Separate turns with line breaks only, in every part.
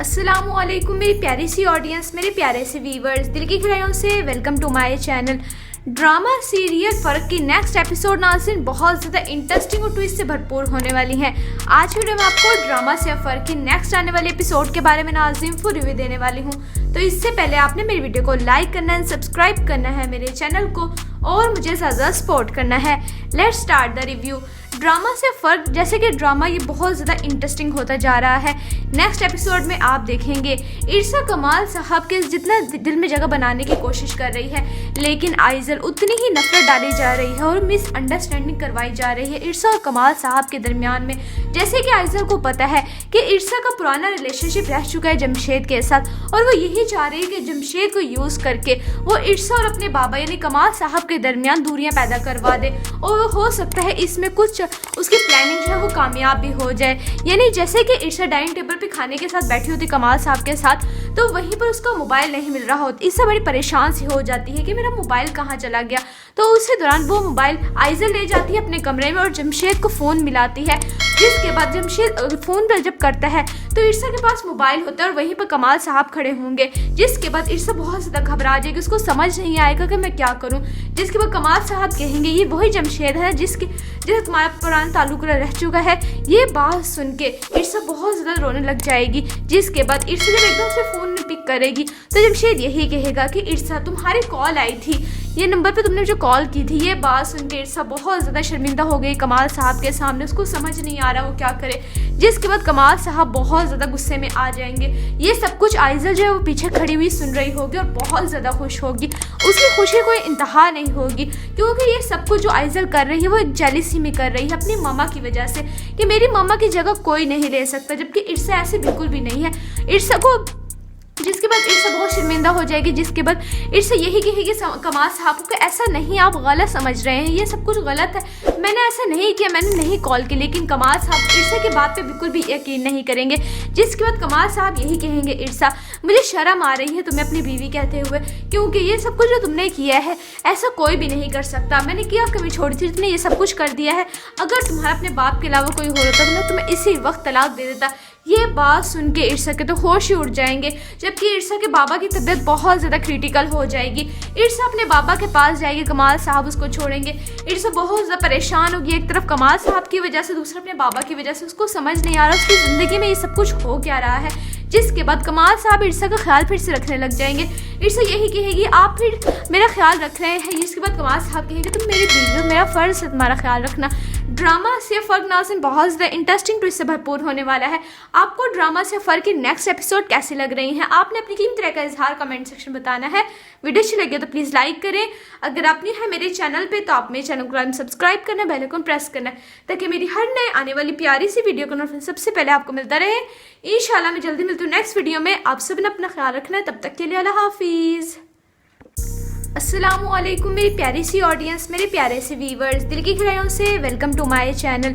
अस्सलामुअलैकुम मेरी प्यारी सी ऑडियंस, मेरे प्यारे से व्यूवर्स, दिल की गहराइयों से welcome to my channel. Drama serial Farq की नेक्स्ट एपिसोड नाज़रीन बहुत ज़्यादा इंटरेस्टिंग और ट्विस्ट से भरपूर होने वाली हैं। आज वीडियो में आपको ड्रामा से फ़र्क की नेक्स्ट आने वाले एपिसोड के बारे में नाज़रीन फुल रिव्यू देने वाली हूँ। तो इससे पहले आपने मेरी वीडियो को लाइक करना है, सब्सक्राइब करना है मेरे चैनल को और मुझे ज़्यादा सपोर्ट करना है। Let's start the review. Drama से फ़र्क, जैसे कि ड्रामा ये बहुत ज़्यादा इंटरेस्टिंग होता जा रहा है। नेक्स्ट एपिसोड में आप देखेंगे इरसा कमाल साहब के जितना दिल में जगह बनाने की कोशिश कर रही है, लेकिन आइजल उतनी ही नफरत डाली जा रही है और मिसअंडरस्टैंडिंग करवाई जा रही है इरसा और कमाल साहब के दरमियान में। जैसे कि आइजल को पता है कि इरसा का पुराना रिलेशनशिप रह चुका है जमशेद के साथ और वो यही चाह रही है कि जमशेद को यूज़ करके वो इरसा और अपने बाबा यानी कमाल साहब के दरमियान दूरियां पैदा करवा दे और हो सकता है इसमें कुछ उसकी प्लानिंग जो है वो कामयाब भी हो जाए। यानी जैसे कि इरसा डाइनिंग टेबल पे खाने के साथ बैठी होती कमाल साहब के साथ, तो वहीं पर उसका मोबाइल नहीं मिल रहा होता। इससे बड़ी परेशान सी हो जाती है कि मेरा मोबाइल कहाँ चला गया। तो उसी दौरान वो मोबाइल आइजल ले जाती है अपने कमरे में और जमशेद को फ़ोन मिलाती है, जिसके बाद जमशेद फ़ोन पर जब करता है तो इरसा के पास मोबाइल होता है और वहीं पर कमाल साहब खड़े होंगे। जिसके बाद इरसा बहुत ज़्यादा घबरा जाएगी, उसको समझ नहीं आएगा कि मैं क्या करूं। जिसके बाद कमाल साहब कहेंगे ये वही जमशेद है जिससे तुम्हारा पुराना ताल्लुक रह चुका है। ये बात सुन के इरसा बहुत ज़्यादा रोने लग जाएगी। जिसके बाद इरसा जब एकदम से फ़ोन पिक करेगी तो जमशेद यही कहेगा कि इरसा तुम्हारी कॉल आई थी, ये नंबर पे तुमने जो कॉल की थी। ये बात सुन के इरसा बहुत ज़्यादा शर्मिंदा हो गई कमाल साहब के सामने, उसको समझ नहीं आ रहा वो क्या करे। जिसके बाद कमाल साहब बहुत ज़्यादा गुस्से में आ जाएंगे। ये सब कुछ आइजल जो है वो पीछे खड़ी हुई सुन रही होगी और बहुत ज़्यादा खुश होगी। उसकी खुशी कोई इंतहा नहीं होगी क्योंकि ये सब कुछ जो आइजल कर रही है वो एक जेलिसी में कर रही है अपनी मामा की वजह से कि मेरी मामा की जगह कोई नहीं ले सकता, जबकि इरसा ऐसे बिल्कुल भी नहीं है। इरसा को जिसके बाद इरसा बहुत शर्मिंदा हो जाएगी। जिसके बाद इरसा यही कहेगी कमाल साहब को ऐसा नहीं, आप गलत समझ रहे हैं, ये सब कुछ गलत है, मैंने ऐसा नहीं किया, मैंने नहीं कॉल की। लेकिन कमाल साहब इरसा की बात पे बिल्कुल भी यकीन नहीं करेंगे। जिसके बाद कमाल साहब यही कहेंगे इरसा मुझे शर्म आ रही है तुम्हें अपनी बीवी कहते हुए, क्योंकि ये सब कुछ जो तुमने किया है ऐसा कोई भी नहीं कर सकता। मैंने क्या कमी छोड़ी थी, तुमने ये सब कुछ कर दिया है। अगर तुम्हारा अपने बाप के अलावा कोई हो रहा था तो मैं तुम्हें इसी वक्त तलाक दे देता। ये बात सुन के इरसा के तो होश ही उड़ जाएंगे, जबकि इरसा के बाबा की तबीयत बहुत ज़्यादा क्रिटिकल हो जाएगी। इरसा अपने बाबा के पास जाएगी, कमाल साहब उसको छोड़ेंगे। इरसा बहुत ज़्यादा परेशान होगी, एक तरफ कमाल साहब की वजह से, दूसरा अपने बाबा की वजह से। उसको समझ नहीं आ रहा उसकी ज़िंदगी में ये सब कुछ हो क्या रहा है। जिसके बाद कमाल साहब इरसा का ख्याल फिर से रखने लग जाएंगे। इरसा यही कहेगी आप फिर मेरा ख्याल रख रहे हैं। जिसके बाद कमाल साहब कहेंगे तुम मेरी बीवी हो, मेरा फ़र्ज़ है तुम्हारा ख्याल रखना। ड्रामा से फ़र्क नाज़रीन बहुत ज़्यादा इंटरेस्टिंग ट्विस्ट से भरपूर होने वाला है। आपको ड्रामा से फ़र्क की नेक्स्ट एपिसोड कैसी लग रही हैं, आपने अपनी कीमती राय का इजहार कमेंट सेक्शन में बताना है। वीडियो अच्छी लगी तो प्लीज़ लाइक करें। अगर आप नहीं है मेरे चैनल पे तो आप मेरे चैनल को सब्सक्राइब करना, बेल आइकन प्रेस करना ताकि मेरी हर नए आने वाली प्यारी सी वीडियो का नोटिफिकेशन सबसे पहले आपको मिलता रहे। इंशाल्लाह मैं जल्दी मिलती हूँ नेक्स्ट वीडियो में। आप सब ने अपना ख्याल रखना है, तब तक के लिए अल्लाह हाफिज़। अस्सलामुअलैकुम मेरी प्यारी सी ऑडियंस, मेरे प्यारे से व्यूवर्स, दिल की गहराइयों से welcome to my channel.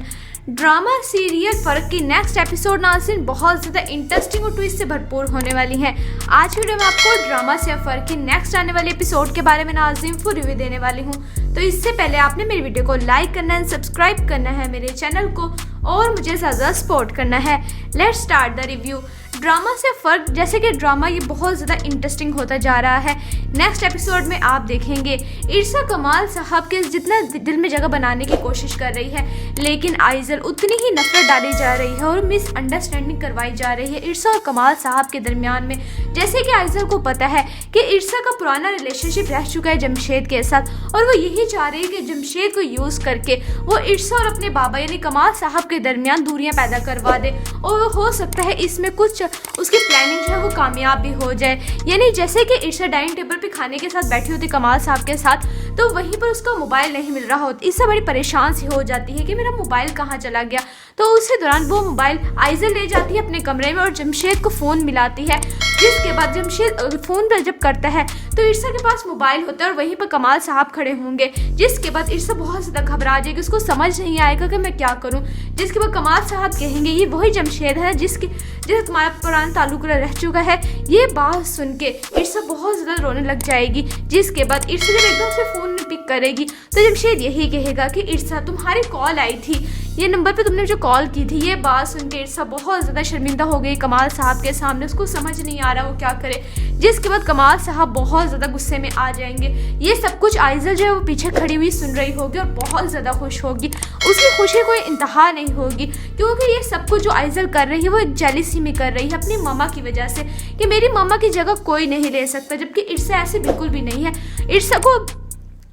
Drama serial Farq की नेक्स्ट एपिसोड नाज़रीन बहुत ज़्यादा इंटरेस्टिंग और ट्विस्ट से भरपूर होने वाली हैं। आज वीडियो में आपको ड्रामा से फ़र्क की नेक्स्ट आने वाले एपिसोड के बारे में नाज़रीन फुल रिव्यू देने वाली हूँ। तो इससे पहले आपने मेरी वीडियो को लाइक करना है, सब्सक्राइब करना है मेरे चैनल को और मुझे ज़्यादा सपोर्ट करना है। Let's start the review. Drama से फ़र्क, जैसे कि ड्रामा ये बहुत ज़्यादा इंटरेस्टिंग होता जा रहा है। नेक्स्ट एपिसोड में आप देखेंगे इरसा कमाल साहब के जितना दिल में जगह बनाने की कोशिश कर रही है, लेकिन आइजल उतनी ही नफरत डाली जा रही है और मिसअंडरस्टैंडिंग करवाई जा रही है इरसा और कमाल साहब के दरमियान में। जैसे कि आइजल को पता है कि इरसा का पुराना रिलेशनशिप रह चुका है जमशेद के साथ और वो यही चाह रही है कि जमशेद को यूज़ करके वो इरसा और अपने बाबा यानी कमाल साहब के दरमियान दूरियां पैदा करवा दे और हो सकता है इसमें कुछ उसकी प्लानिंग जो है वो कामयाब भी हो जाए। यानी जैसे कि इरसा डाइनिंग टेबल पे खाने के साथ बैठी होती कमाल साहब के साथ, तो वहीं पर उसका मोबाइल नहीं मिल रहा होता। इससे बड़ी परेशान सी हो जाती है कि मेरा मोबाइल कहाँ चला गया। तो उसी दौरान वो मोबाइल आइजल ले जाती है अपने कमरे में और जमशेद को फ़ोन मिलाती है। जिसके बाद जमशेद फ़ोन पर जब करता है तो इरसा के पास मोबाइल होता है और वहीं पर कमाल साहब खड़े होंगे। जिसके बाद इरसा बहुत ज़्यादा घबरा जाएगी, उसको समझ नहीं आएगा कि मैं क्या करूं। जिसके बाद कमाल साहब कहेंगे ये वही जमशेद है जिससे तुम्हारा पुराना ताल्लुक रह चुका है। ये बात सुन के इरसा बहुत ज़्यादा रोने लग जाएगी। जिसके बाद इरसा जब एकदम से फ़ोन पिक करेगी तो जमशेद यही कहेगा कि इरसा तुम्हारी कॉल आई थी, ये नंबर पे तुमने मुझे कॉल की थी। ये बात सुन के इर्सा बहुत ज़्यादा शर्मिंदा हो गई कमाल साहब के सामने। उसको समझ नहीं आ रहा वो क्या करे, जिसके बाद कमाल साहब बहुत ज़्यादा गुस्से में आ जाएंगे। ये सब कुछ आइज़ल जो है वो पीछे खड़ी हुई सुन रही होगी और बहुत ज़्यादा खुश होगी। उसकी खुशी कोई इंतहा नहीं होगी, क्योंकि ये सब कुछ जो आइज़ल कर रही है वो एक जेलिसी में कर रही है अपनी मम्मा की वजह से, कि मेरी मम्मा की जगह कोई नहीं ले सकता, जबकि इर्सा ऐसे बिल्कुल भी नहीं है। इर्सा को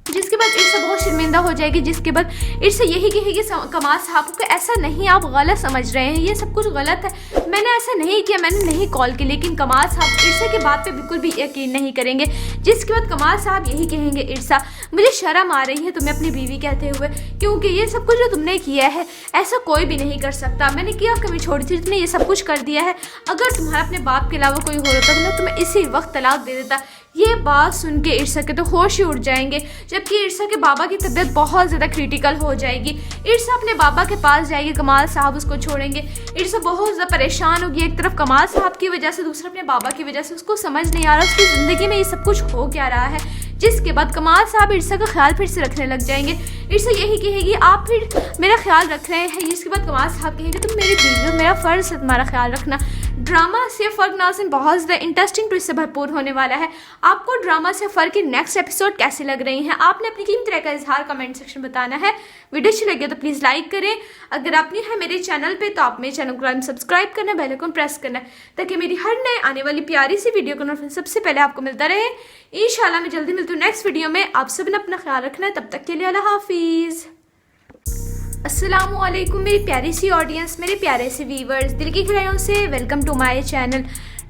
जिसके बाद इर्सा बहुत शर्मिंदा हो जाएगी, जिसके बाद इर्सा यही कहेगी कमाल साहब को ऐसा नहीं, आप गलत समझ रहे हैं, ये सब कुछ गलत है, मैंने ऐसा नहीं किया, मैंने नहीं कॉल की। लेकिन कमाल साहब इर्सा की बात पे बिल्कुल भी यकीन नहीं करेंगे, जिसके बाद कमाल साहब यही कहेंगे इर्सा मुझे शर्म आ रही है तुम्हें अपनी बीवी कहते हुए, क्योंकि ये सब कुछ जो तुमने किया है ऐसा कोई भी नहीं कर सकता। मैंने क्या कमी छोड़ी थी, तुमने ये सब कुछ कर दिया है। अगर तुम्हारा अपने बाप के अलावा कोई हो रहा तो मैं तुम्हें इसी वक्त तलाक दे देता। ये बात सुन के इर्सा के तो होश ही उड़ जाएंगे, जबकि इर्सा के बाबा की तबीयत बहुत ज़्यादा क्रिटिकल हो जाएगी। इर्सा अपने बाबा के पास जाएगी, कमाल साहब उसको छोड़ेंगे। इर्सा बहुत ज़्यादा परेशान होगी, एक तरफ कमाल साहब की वजह से, दूसरा अपने बाबा की वजह से। उसको समझ नहीं आ रहा उसकी ज़िंदगी में ये सब कुछ हो क्या रहा है, जिसके बाद कमाल साहब इर्सा का ख्याल फिर से रखने लग जाएंगे। इर्सा यही कहेगी आप फिर मेरा ख्याल रख रहे हैं, जिसके बाद कमाल साहब कहेंगे तुम मेरी बीवी हो, मेरा फ़र्ज़ है तुम्हारा ख्याल रखना। ड्रामा से फ़र्क नाज़रीन बहुत ज़्यादा इंटरेस्टिंग ट्विस्ट से भरपूर होने वाला है। आपको ड्रामा से फ़र्क की नेक्स्ट एपिसोड कैसी लग रही हैं, आपने अपनी कीमती राय का इजहार कमेंट सेक्शन बताना है। वीडियो अच्छी लगे तो प्लीज़ लाइक करें। अगर आप न्यू है मेरे चैनल पे तो आप मेरे चैनल को सब्सक्राइब करना, बेल आइकन प्रेस करना, ताकि मेरी हर नए आने वाली प्यारी सी वीडियो का नोटिफिकेशन सबसे पहले आपको मिलता रहे। इंशाल्लाह मैं जल्दी मिलती हूँ नेक्स्ट वीडियो में। आप सब ने अपना ख्याल रखना है, तब तक के लिए अल्लाह हाफिज़। अस्सलामुअलैकुम मेरी प्यारी सी ऑडियंस, मेरे प्यारे से व्यूवर्स, दिल की गहराइयों से welcome to my channel.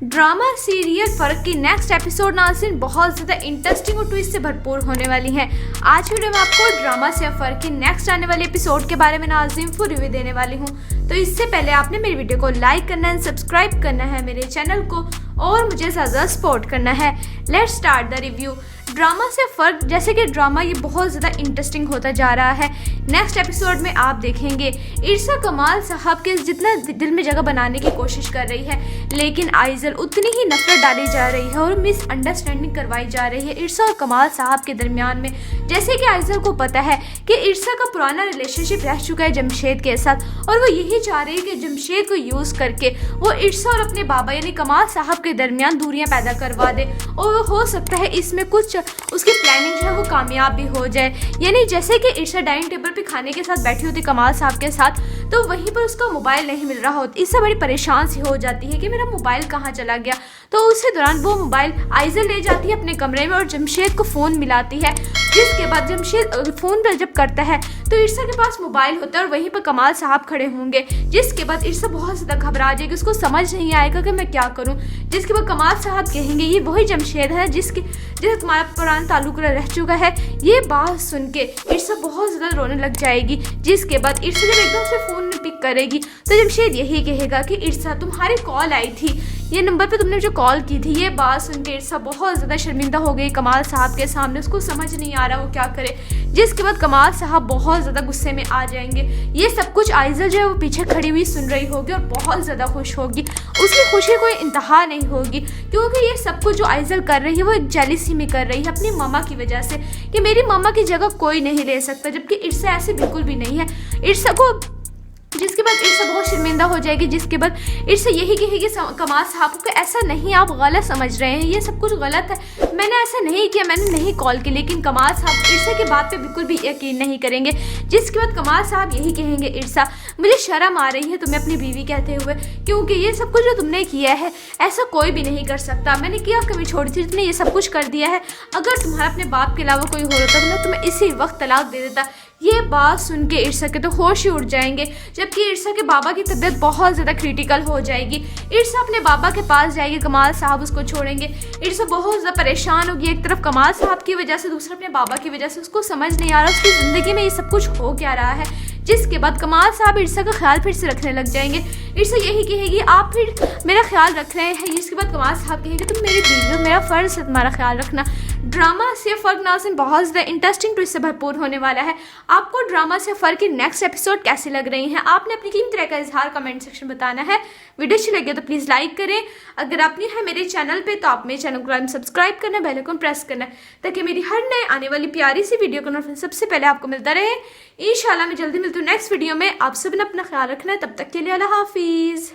Drama serial Farq की नेक्स्ट एपिसोड नाज़रीन बहुत ज़्यादा इंटरेस्टिंग और ट्विस्ट से भरपूर होने वाली है। आज वीडियो में आपको ड्रामा से फ़र्क की नेक्स्ट आने वाले एपिसोड के बारे में नाज़रीन फुल रिव्यू देने वाली हूँ। तो इससे पहले आपने मेरी वीडियो को लाइक करना है, सब्सक्राइब करना है मेरे चैनल को, और मुझे ज़्यादा सपोर्ट करना है। Let's start the review. Drama से फ़र्क, जैसे कि ड्रामा ये बहुत ज़्यादा इंटरेस्टिंग होता जा रहा है। नेक्स्ट एपिसोड में आप देखेंगे इर्सा कमाल साहब के जितना दिल में जगह बनाने की कोशिश कर रही है, लेकिन आइज़ल उतनी ही नफरत डाली जा रही है और मिसअंडरस्टैंडिंग करवाई जा रही है इर्सा और कमाल साहब के दरमियान में। जैसे कि आइज़ल को पता है कि इर्सा का पुराना रिलेशनशिप रह चुका है जमशेद के साथ, और वो यही चाह रही है कि जमशेद को यूज़ करके वो इर्सा और अपने बाबा यानी कमाल साहब के दरमियान दूरियां पैदा करवा दे, और हो सकता है इसमें कुछ उसकी प्लानिंग जो है वो कामयाब भी हो जाए। यानी जैसे कि इर्सा डाइनिंग टेबल पे खाने के साथ बैठी होती कमाल साहब के साथ, तो वहीं पर उसका मोबाइल नहीं मिल रहा होता। इससे बड़ी परेशान सी हो जाती है कि मेरा मोबाइल कहाँ चला गया। तो उसी दौरान वो मोबाइल आइज़ल ले जाती है अपने कमरे में और जमशेद को फ़ोन मिलाती है, जिसके बाद जमशेद फ़ोन पर जब करता है तो इर्सा के पास मोबाइल होता है और वहीं पर कमाल साहब खड़े होंगे, जिसके बाद इर्सा बहुत ज़्यादा घबरा जाएगी, उसको समझ नहीं आएगा कि मैं क्या करूं। जिसके बाद कमाल साहब कहेंगे ये वही जमशेद है जिससे तुम्हारा पुराना ताल्लुक रह चुका है। ये बात सुन के इर्सा बहुत ज़्यादा रोने लग जाएगी, जिसके बाद इर्सा जब एकदम से फ़ोन पिक करेगी तो जमशेद यही कहेगा कि इर्सा तुम्हारी कॉल आई थी, ये नंबर पे तुमने जो कॉल की थी। ये बात सुन के इर्सा बहुत ज़्यादा शर्मिंदा हो गई कमाल साहब के सामने। उसको समझ नहीं आ रहा वो क्या करे, जिसके बाद कमाल साहब बहुत ज़्यादा गुस्से में आ जाएंगे। ये सब कुछ आइज़ल जो है वो पीछे खड़ी हुई सुन रही होगी और बहुत ज़्यादा खुश होगी। उसकी खुशी कोई इंतहा नहीं होगी, क्योंकि ये सब कुछ जो आइज़ल कर रही है वो एक जेलिसी में कर रही है अपनी मम्मा की वजह से, कि मेरी मम्मा की जगह कोई नहीं ले सकता, जबकि इर्सा ऐसे बिल्कुल भी नहीं है। इर्सा को जिसके बाद इर्सा बहुत शर्मिंदा हो जाएगी, जिसके बाद इर्सा यही कहेगी कमाल साहब को ऐसा नहीं, आप गलत समझ रहे हैं, ये सब कुछ गलत है, मैंने ऐसा नहीं किया, मैंने नहीं कॉल की। लेकिन कमाल साहब इर्सा की बात पे बिल्कुल भी यकीन नहीं करेंगे, जिसके बाद कमाल साहब यही कहेंगे इर्सा मुझे शर्म आ रही है तुम्हें अपनी बीवी कहते हुए, क्योंकि ये सब कुछ जो तुमने किया है ऐसा कोई भी नहीं कर सकता। मैंने क्या कमी छोड़ी थी, तुमने ये सब कुछ कर दिया है। अगर तुम्हारा अपने बाप के अलावा कोई हो रहा तो मैं तुम्हें इसी वक्त तलाक दे देता। ये बात सुन के इर्सा के तो होश ही उड़ जाएंगे, जबकि इर्सा के बाबा की तबीयत बहुत ज़्यादा क्रिटिकल हो जाएगी। इर्सा अपने बाबा के पास जाएगी, कमाल साहब उसको छोड़ेंगे। इर्सा बहुत ज़्यादा परेशान होगी, एक तरफ कमाल साहब की वजह से, दूसरा अपने बाबा की वजह से। उसको समझ नहीं आ रहा उसकी ज़िंदगी में ये सब कुछ हो क्या रहा है, जिसके बाद कमाल साहब इर्सा का ख्याल फिर से रखने लग जाएंगे। इर्सा यही कहेगी आप फिर मेरा ख्याल रख रहे हैं, इसके बाद कमाल साहब कहेंगे तुम मेरी बीवी हो, मेरा फ़र्ज़ है तुम्हारा ख्याल रखना। ड्रामा से फर्क नाज़रीन बहुत ज़्यादा इंटरेस्टिंग ट्विस्ट से भरपूर होने वाला है। आपको ड्रामा से फर्क की नेक्स्ट एपिसोड कैसी लग रही हैं? आपने अपनी कीमती राय का इजहार कमेंट सेक्शन में बताना है। वीडियो अच्छी लगे तो प्लीज़ लाइक करें। अगर आप न्यू है मेरे चैनल पे तो आप मेरे चैनल को सब्सक्राइब करना, बेल आइकन प्रेस करना ताकि मेरी हर नए आने वाली प्यारी सी वीडियो का नोटिफिकेशन सबसे पहले आपको मिलता रहे। इंशाल्लाह मैं जल्दी मिलती हूँ नेक्स्ट वीडियो में। आप सब ने अपना ख्याल रखना है। तब तक के लिए अल्लाह हाफिज़।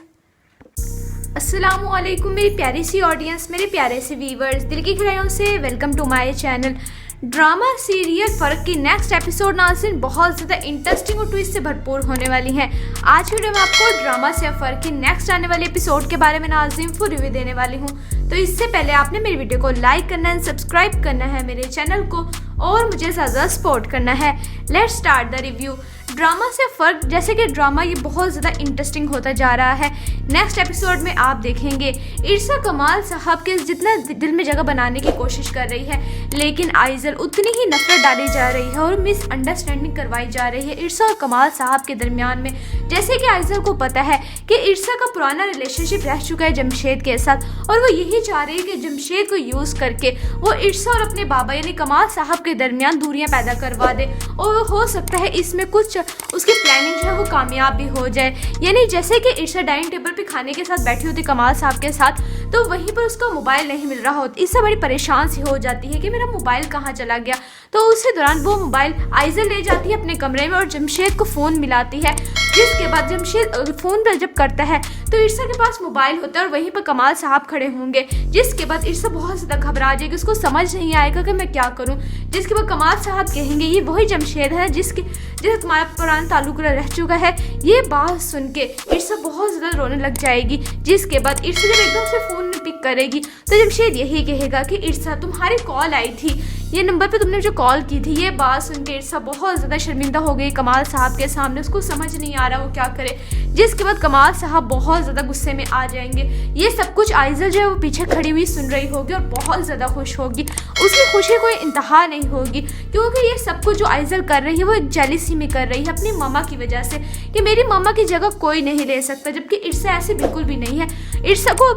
अस्सलामुअलैकुम मेरी प्यारी सी ऑडियंस, मेरे प्यारे से व्यूवर्स, दिल की गहराइयों से welcome to my channel. Drama serial Farq की नेक्स्ट एपिसोड नाज़रीन बहुत ज़्यादा इंटरेस्टिंग और ट्विस्ट से भरपूर होने वाली हैं। आज वीडियो में आपको ड्रामा से फ़र्क की नेक्स्ट आने वाले एपिसोड के बारे में नाज़रीन फुल रिव्यू देने वाली हूँ। तो इससे पहले आपने मेरी वीडियो को लाइक करना है, सब्सक्राइब करना है मेरे चैनल को और मुझे ज़्यादा सपोर्ट करना है। Let's start the review. Drama से फ़र्क जैसे कि ड्रामा ये बहुत ज़्यादा इंटरेस्टिंग होता जा रहा है। नेक्स्ट एपिसोड में आप देखेंगे इरसा कमाल साहब के जितना दिल में जगह बनाने की कोशिश कर रही है, लेकिन आइजल उतनी ही नफरत डाली जा रही है और मिसअंडरस्टैंडिंग करवाई जा रही है इरसा और कमाल साहब के दरमियान में। जैसे कि आइजल को पता है कि इरसा का पुराना रिलेशनशिप रह चुका है जमशेद के साथ और वो यही चाह रही है कि जमशेद को यूज़ करके वो इरसा और अपने बाबा यानी कमाल साहब के दरमियान दूरियां पैदा करवा दे और हो सकता है इसमें कुछ उसकी प्लानिंग जो है वो कामयाब भी हो जाए। यानी जैसे कि इरसा डाइनिंग टेबल पे खाने के साथ बैठी होती कमाल साहब के साथ, तो वहीं पर उसका मोबाइल नहीं मिल रहा होता। इससे बड़ी परेशान सी हो जाती है कि मेरा मोबाइल कहाँ चला गया। तो उसी दौरान वो मोबाइल आइजल ले जाती है अपने कमरे में और जमशेद को फ़ोन मिलाती है, जिसके बाद जमशेद फ़ोन पर जब करता है तो इरसा के पास मोबाइल होता है और वहीं पर कमाल साहब खड़े होंगे। जिसके बाद इरसा बहुत ज़्यादा घबरा जाएगी, उसको समझ नहीं आएगा कि मैं क्या करूं। जिसके बाद कमाल साहब कहेंगे ये वही जमशेद है जिससे तुम्हारा पुराना ताल्लुक रह चुका है। ये बात सुन के इरसा बहुत ज़्यादा रोने लग जाएगी। जिसके बाद इरसा जब एकदम से फ़ोन पिक करेगी तो जमशेद यही कहेगा कि इरसा तुम्हारी कॉल आई थी, ये नंबर पे तुमने जो कॉल की थी। ये बात सुन के इरसा बहुत ज़्यादा शर्मिंदा हो गई कमाल साहब के सामने, उसको समझ नहीं आ रहा वो क्या करे। जिसके बाद कमाल साहब बहुत ज़्यादा गुस्से में आ जाएंगे। ये सब कुछ आइजल जो है वो पीछे खड़ी हुई सुन रही होगी और बहुत ज़्यादा खुश होगी। उसकी खुशी कोई इंतहा नहीं होगी क्योंकि ये सब कुछ जो आइजल कर रही है वो एक जेलिसी में कर रही है अपनी मामा की वजह से कि मेरी मामा की जगह कोई नहीं ले सकता, जबकि इरसा ऐसे बिल्कुल भी नहीं है। इरसा को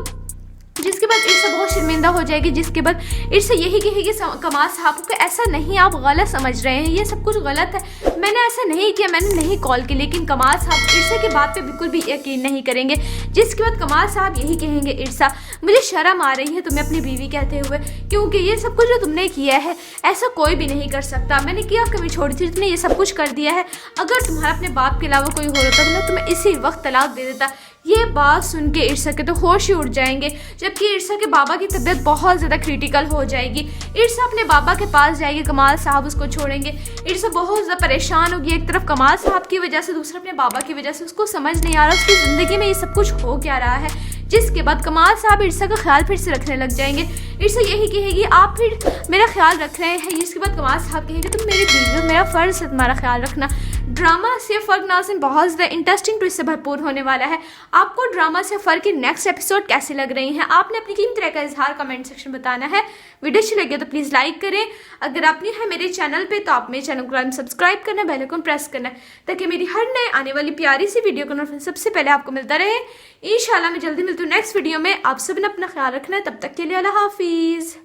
जिसके बाद इरसा बहुत शर्मिंदा हो जाएगी। जिसके बाद इरसा यही कहेगी कमाल साहब को ऐसा नहीं, आप गलत समझ रहे हैं, ये सब कुछ गलत है, मैंने ऐसा नहीं किया, मैंने नहीं कॉल की। लेकिन कमाल साहब इरसा की बात पे बिल्कुल भी यकीन नहीं करेंगे। जिसके बाद कमाल साहब यही कहेंगे इरसा मुझे शर्म आ रही है तुम्हें अपनी बीवी कहते हुए, क्योंकि ये सब कुछ जो तुमने किया है ऐसा कोई भी नहीं कर सकता। मैंने क्या कमी छोड़ी थी, तुमने ये सब कुछ कर दिया है। अगर तुम्हारा अपने बाप के अलावा कोई हो रहा तो मैं तुम्हें इसी वक्त तलाक दे देता। ये बात सुन के इरसा के तो होश ही उड़ जाएंगे, जबकि इरसा के बाबा की तबीयत बहुत ज़्यादा क्रिटिकल हो जाएगी। इरसा अपने बाबा के पास जाएगी, कमाल साहब उसको छोड़ेंगे। इरसा बहुत ज़्यादा परेशान होगी, एक तरफ कमाल साहब की वजह से, दूसरा अपने बाबा की वजह से। उसको समझ नहीं आ रहा उसकी ज़िंदगी में ये सब कुछ हो क्या रहा है। जिसके बाद कमाल साहब इरसा का ख्याल फिर से रखने लग जाएंगे। इरसा यही कहेगी आप फिर मेरा ख्याल रख रहे हैं। जिसके बाद कमाल साहब कहेंगे तुम मेरी बीवी हो, मेरा फ़र्ज़ है तुम्हारा ख्याल रखना। ड्रामा से फ़र्क नाज़रीन बहुत ज़्यादा इंटरेस्टिंग ट्विस्ट से भरपूर होने वाला है। आपको ड्रामा से फ़र्क की नेक्स्ट एपिसोड कैसी लग रही हैं? आपने अपनी कीमती राय का इजहार कमेंट सेक्शन में बताना है। वीडियो अच्छी लगे तो प्लीज़ लाइक करें। अगर आप न्यू है मेरे चैनल पे तो आप मेरे चैनल को सब्सक्राइब करना, बेल आइकन प्रेस करना ताकि मेरी हर नए आने वाली प्यारी सी वीडियो का नोटिफिकेशन सबसे पहले आपको मिलता रहे। इंशाल्लाह मैं जल्दी मिलती हूँ नेक्स्ट वीडियो में। आप सब ने अपना ख्याल रखना है। तब तक के लिए अल्लाह हाफिज़।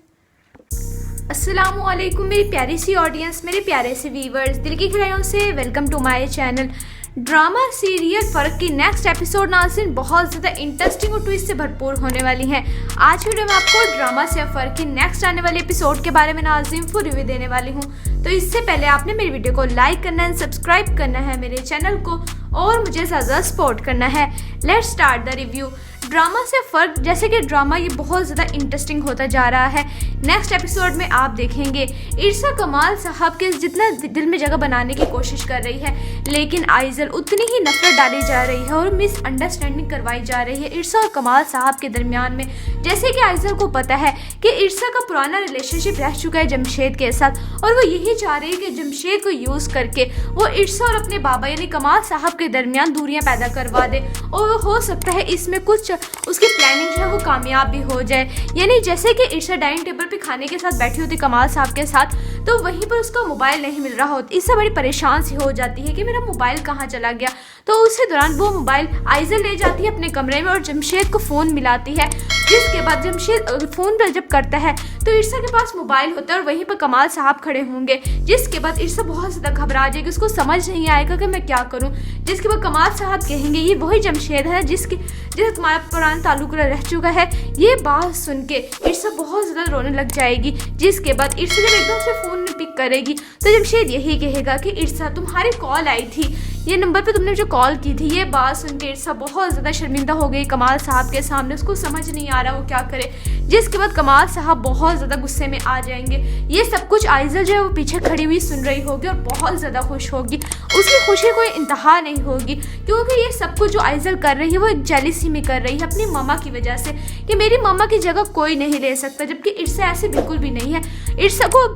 अस्सलामुअलैकुम मेरी प्यारी सी ऑडियंस, मेरे प्यारे से व्यूवर्स, दिल की गहराइयों से welcome to my channel. Drama serial Farq की नेक्स्ट एपिसोड नाज़रीन बहुत ज़्यादा इंटरेस्टिंग और ट्विस्ट से भरपूर होने वाली हैं। आज वीडियो में आपको ड्रामा से फ़र्क की नेक्स्ट आने वाले एपिसोड के बारे में नाज़रीन फुल रिव्यू देने वाली हूँ। तो इससे पहले आपने मेरी वीडियो को लाइक करना है, सब्सक्राइब करना है मेरे चैनल को और मुझे ज़्यादा सपोर्ट करना है। Let's start the review. Drama से फ़र्क जैसे कि ड्रामा ये बहुत ज़्यादा इंटरेस्टिंग होता जा रहा है। नेक्स्ट एपिसोड में आप देखेंगे इरसा कमाल साहब के जितना दिल में जगह बनाने की कोशिश कर रही है, लेकिन आइजल उतनी ही नफरत डाली जा रही है और मिसअंडरस्टैंडिंग करवाई जा रही है इरसा और कमाल साहब के दरमियान में। जैसे कि आइजल को पता है कि इरसा का पुराना रिलेशनशिप रह चुका है जमशेद के साथ और वो यही चाह रही है कि जमशेद को यूज़ करके वो इरसा और अपने बाबा यानी कमाल साहब के दरमियान दूरियां पैदा करवा दे और हो सकता है इसमें कुछ उसकी प्लानिंग जो है वो कामयाब भी हो जाए। यानी जैसे कि इरसा डाइनिंग टेबल पे खाने के साथ बैठी होती कमाल साहब के साथ, तो वहीं पर उसका मोबाइल नहीं मिल रहा होता। इससे बड़ी परेशान सी हो जाती है कि मेरा मोबाइल कहाँ चला गया। तो उसी दौरान वो मोबाइल आइज़ल ले जाती है अपने कमरे में और जमशेद को फ़ोन मिलाती है। जिसके बाद जमशेद फ़ोन पर जब करता है तो इरसा के पास मोबाइल होता है और वहीं पर कमाल साहब खड़े होंगे। जिसके बाद इरसा बहुत ज़्यादा घबरा जाएगी, उसको समझ नहीं आएगा कि मैं क्या करूं। जिसके बाद कमाल साहब कहेंगे ये वही जमशेद है जिससे तुम्हारा पुराना ताल्लुक रह चुका है। ये बात सुन के इरसा बहुत ज़्यादा रोने लग जाएगी। जिसके बाद इरसा जब एकदम से फ़ोन पिक करेगी तो जमशेद यही कहेगा कि इरसा तुम्हारी कॉल आई थी, ये नंबर पे तुमने जो कॉल की थी। ये बात सुन के इरसा बहुत ज़्यादा शर्मिंदा हो गई कमाल साहब के सामने, उसको समझ नहीं आ रहा वो क्या करे। जिसके बाद कमाल साहब बहुत ज़्यादा गुस्से में आ जाएंगे। ये सब कुछ आइज़ल जो है वो पीछे खड़ी हुई सुन रही होगी और बहुत ज़्यादा खुश होगी। उसकी खुशी कोई इंतहा नहीं होगी क्योंकि ये सब कुछ जो आइज़ल कर रही है वो एक जेलिसी में कर रही है अपनी मम्मा की वजह से कि मेरी मम्मा की जगह कोई नहीं ले सकता, जबकि इरसा ऐसे बिल्कुल भी नहीं है। इरसा को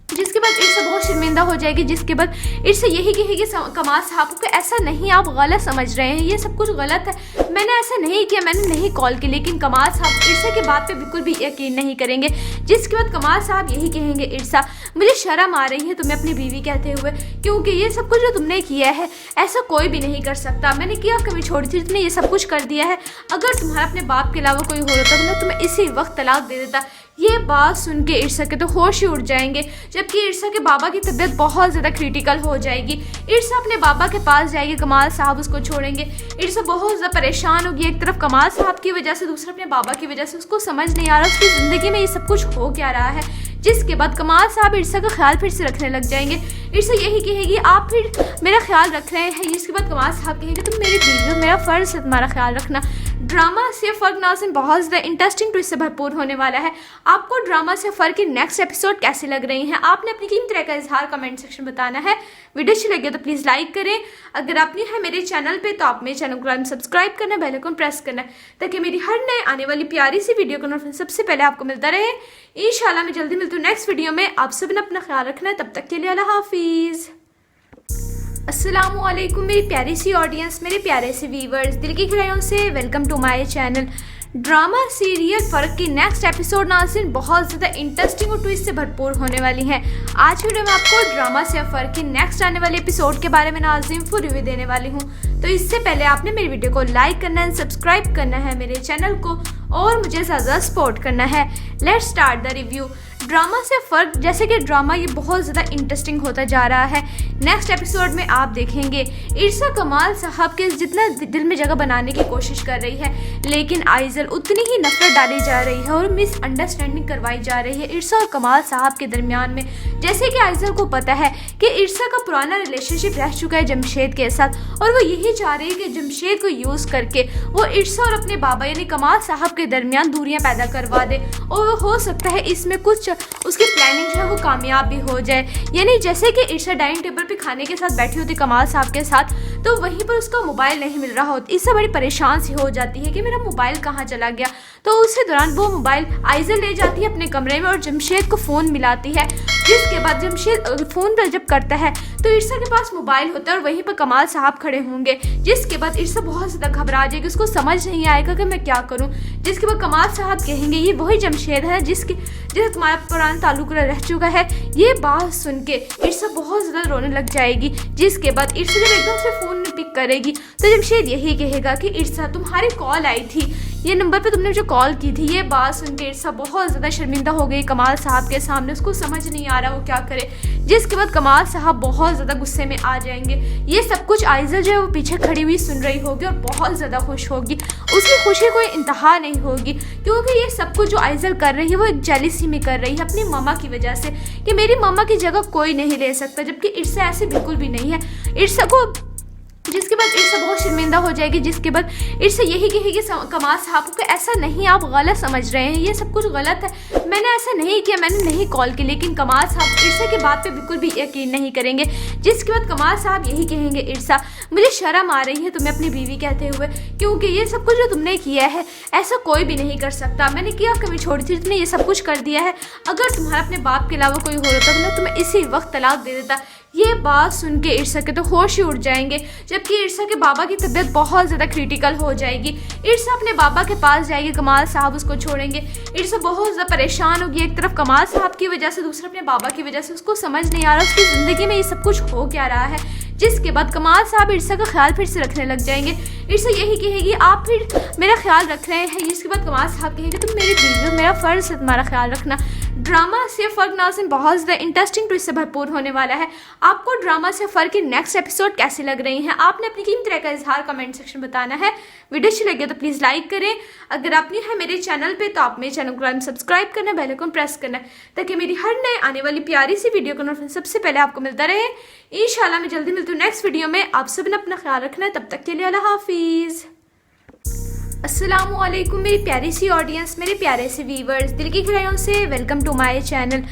जिसके बाद इरसा बहुत शर्मिंदा हो जाएगी। जिसके बाद इरसा यही कहेगी कमाल साहब को ऐसा नहीं, आप गलत समझ रहे हैं, ये सब कुछ गलत है, मैंने ऐसा नहीं किया, मैंने नहीं कॉल की। लेकिन कमाल साहब इरसा की बात पे बिल्कुल भी यकीन नहीं करेंगे। जिसके बाद कमाल साहब यही कहेंगे इरसा मुझे शर्म आ रही है तुम्हें अपनी बीवी कहते हुए, क्योंकि ये सब कुछ जो तुमने किया है ऐसा कोई भी नहीं कर सकता। मैंने क्या कमी छोड़ी थी, तुमने ये सब कुछ कर दिया है। अगर तुम्हारा अपने बाप के अलावा कोई हो होता तो मैं तुम्हें इसी वक्त तलाक दे देता। ये बात सुन के इरसा के तो होश ही उड़ जाएंगे, जबकि इरसा के बाबा की तबीयत बहुत ज़्यादा क्रिटिकल हो जाएगी। इरसा अपने बाबा के पास जाएगी, कमाल साहब उसको छोड़ेंगे। इरसा बहुत ज़्यादा परेशान होगी, एक तरफ कमाल साहब की वजह से, दूसरा अपने बाबा की वजह से। उसको समझ नहीं आ रहा उसकी ज़िंदगी में ये सब कुछ हो क्या रहा है। जिसके बाद कमाल साहब इरसा का ख्याल फिर से रखने लग जाएंगे। इरसा यही कहेगी आप फिर मेरा ख्याल रख रहे हैं। इसके बाद कमाल साहब कहेंगे तुम मेरी बीवी हो, मेरा फ़र्ज है तुम्हारा ख्याल रखना। ड्रामा से फ़र्क नाज़रीन बहुत ज़्यादा इंटरेस्टिंग ट्विस्ट से भरपूर होने वाला है। आपको ड्रामा से फ़र्क के नेक्स्ट एपिसोड कैसे लग रही हैं, आपने अपनी कीमती राय का इजहार कमेंट सेक्शन में बताना है। वीडियो अच्छी लगे तो प्लीज़ लाइक करें। अगर आप न्यू है मेरे चैनल पे तो आप मेरे चैनल को सब्सक्राइब करना, बेल आइकन प्रेस करना ताकि मेरी हर नए आने वाली प्यारी सी वीडियो का नोटिफिकेशन सबसे पहले आपको मिलता रहे। इंशाल्लाह मैं जल्दी मिलती हूँ नेक्स्ट वीडियो में। आप सब ने अपना ख्याल रखना है, तब तक के लिए अल्लाह हाफिज़। अस्सलामुअलैकुम मेरी प्यारी सी ऑडियंस, मेरे प्यारे से व्यूवर्स, दिल की गहराइयों से welcome to my channel. Drama serial Farq की नेक्स्ट एपिसोड नाज़रीन बहुत ज़्यादा इंटरेस्टिंग और ट्विस्ट से भरपूर होने वाली है। आज वीडियो में आपको ड्रामा से फ़र्क की नेक्स्ट आने वाले एपिसोड के बारे में नाज़रीन फुल रिव्यू देने वाली हूँ। तो इससे पहले आपने मेरी वीडियो को लाइक करना है, सब्सक्राइब करना है मेरे चैनल को और मुझे ज़्यादा सपोर्ट करना है। Let's start the review. Drama से फ़र्क, जैसे कि ड्रामा ये बहुत ज़्यादा इंटरेस्टिंग होता जा रहा है। नेक्स्ट एपिसोड में आप देखेंगे इरसा कमाल साहब के जितना दिल में जगह बनाने की कोशिश कर रही है, लेकिन आइज़ल उतनी ही नफरत डाली जा रही है और मिसअंडरस्टैंडिंग करवाई जा रही है इरसा और कमाल साहब के दरमियान में। जैसे कि आइज़ल को पता है कि इरसा का पुराना रिलेशनशिप रह चुका है जमशेद के साथ और वो यही चाह रही है कि जमशेद को यूज़ करके वो इरसा और अपने बाबा यानी कमाल साहब के दरमियान दूरियां पैदा करवा दे और हो सकता है इसमें कुछ उसकी प्लानिंग जो है वो कामयाब भी हो जाए। यानी जैसे कि इरसा डाइनिंग टेबल पे खाने के साथ बैठी होती कमाल साहब के साथ, तो वहीं पर उसका मोबाइल नहीं मिल रहा होता। इससे बड़ी परेशान सी हो जाती है कि मेरा मोबाइल कहाँ चला गया। तो उसी दौरान वो मोबाइल आइज़ल ले जाती है अपने कमरे में और जमशेद को फ़ोन मिलाती है। जिसके बाद जमशेद फ़ोन पर जब करता है तो इरसा के पास मोबाइल होता है और वहीं पर कमाल साहब खड़े होंगे। जिसके बाद इरसा बहुत ज़्यादा घबरा जाएगी, उसको समझ नहीं आएगा कि मैं क्या करूं। जिसके बाद कमाल साहब कहेंगे ये वही जमशेद है जिससे तुम्हारा पुराना ताल्लुक रह चुका है। ये बात सुन के इरसा बहुत ज़्यादा रोने लग जाएगी। जिसके बाद इरसा जब एकदम से फ़ोन पिक करेगी तो जमशेद यही कहेगा कि इरसा तुम्हारी कॉल आई थी, ये नंबर पे तुमने जो कॉल की थी। ये बात सुन के इरसा बहुत ज़्यादा शर्मिंदा हो गई कमाल साहब के सामने, उसको समझ नहीं आ रहा वो क्या करे। जिसके बाद कमाल साहब बहुत ज़्यादा गुस्से में आ जाएंगे। ये सब कुछ आइज़ल जो है वो पीछे खड़ी हुई सुन रही होगी और बहुत ज़्यादा खुश होगी। उसकी खुशी कोई इंतहा नहीं होगी क्योंकि ये सब कुछ जो आइज़ल कर रही है वो एक जेलिसी में कर रही है अपनी मम्मा की वजह से कि मेरी मम्मा की जगह कोई नहीं ले सकता, जबकि इरसा ऐसे बिल्कुल भी नहीं है। इरसा को जिसके बाद इरसा बहुत शर्मिंदा हो जाएगी। जिसके बाद इरसा यही कहेगी कमाल साहब को ऐसा नहीं, आप गलत समझ रहे हैं, ये सब कुछ गलत है, मैंने ऐसा नहीं किया, मैंने नहीं कॉल की। लेकिन कमाल साहब इरसा की बात पे बिल्कुल भी यकीन नहीं करेंगे। जिसके बाद कमाल साहब यही कहेंगे इरसा मुझे शर्म आ रही है तुम्हें अपनी बीवी कहते हुए, क्योंकि ये सब कुछ जो तुमने किया है ऐसा कोई भी नहीं कर सकता। मैंने क्या कमी छोड़ी थी, तुमने ये सब कुछ कर दिया है। अगर तुम्हारा अपने बाप के अलावा कोई हो होता तो मैं तुम्हें इसी वक्त तलाक दे देता। ये बात सुन के इरसा के तो होश ही उड़ जाएंगे, जबकि इरसा के बाबा की तबीयत बहुत ज़्यादा क्रिटिकल हो जाएगी। इरसा अपने बाबा के पास जाएगी, कमाल साहब उसको छोड़ेंगे। इरसा बहुत ज़्यादा परेशान होगी, एक तरफ कमाल साहब की वजह से, दूसरा अपने बाबा की वजह से। उसको समझ नहीं आ रहा उसकी ज़िंदगी में ये सब कुछ हो क्या रहा है। जिसके बाद कमाल साहब इर्सा का ख्याल फिर से रखने लग जाएंगे। इर्सा यही कहेगी आप फिर मेरा ख्याल रख रहे हैं, जिसके बाद कमाल साहब कहेंगे तुम मेरी बीवी हो, मेरा फ़र्ज़ है तुम्हारा ख्याल रखना। ड्रामा से फ़र्क नाज़रीन बहुत ज़्यादा इंटरेस्टिंग ट्विस्ट से भरपूर होने वाला है। आपको ड्रामा से फ़र्क की नेक्स्ट एपिसोड कैसे लग रही हैं, आपने अपनी कीमती राय का इजहार कमेंट सेक्शन में बताना है। वीडियो अच्छी लगे तो प्लीज़ लाइक करें। अगर आप न्यू है मेरे चैनल पे तो आप मेरे चैनल को सब्सक्राइब करना, बेल आइकन प्रेस करना ताकि मेरी हर नए आने वाली प्यारी सी वीडियो का नोटिफिकेशन सबसे पहले आपको मिलता रहे। इंशाल्लाह मैं जल्दी मिलती हूँ नेक्स्ट वीडियो में। आप सब ने अपना ख्याल रखना है, तब तक के लिए अल्लाह हाफिज़। अस्सलामुअलैकुम मेरी प्यारी सी ऑडियंस, मेरे प्यारे से व्यूवर्स, दिल की गहराइयों से welcome to my channel.